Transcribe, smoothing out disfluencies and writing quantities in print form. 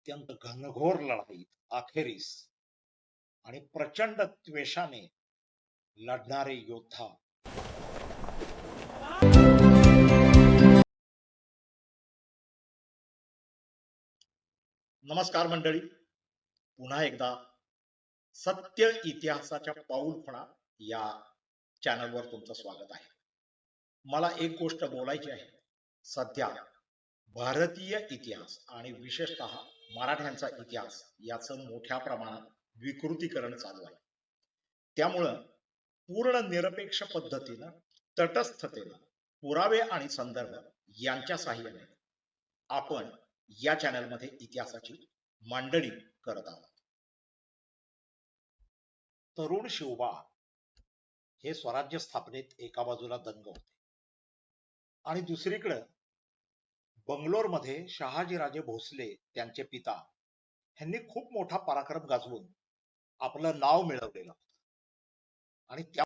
अत्यंत घनघोर लढाईत अखेरीस आणि प्रचंड द्वेषाने लढणारे योद्धा. नमस्कार मंडळी, पुन्हा एकदा सत्य इतिहासाच्या पाऊलखुणा या चॅनलवर तुमचं स्वागत आहे. मला एक गोष्ट बोलायची आहे. सध्या भारतीय इतिहास आणि विशेषतः मराठ्यांचा इतिहास याचं मोठ्या प्रमाणात विकृतीकरण चालू आहे. त्यामुळं पूर्ण निरपेक्ष पद्धतीनं, तटस्थतेनं, पुरावे आणि संदर्भ यांच्या साहाय्याने आपण या चॅनलमध्ये इतिहासाची मांडणी करत आहोत. तरुण शिवबा हे स्वराज्य स्थापनेत एका बाजूला दंग होते आणि दुसरीकडे बंगलोरमध्ये शहाजीराजे भोसले त्यांचे पिता यांनी खूप मोठा पराक्रम गाजवून आपलं नाव मिळवलेलं होतं आणि त्या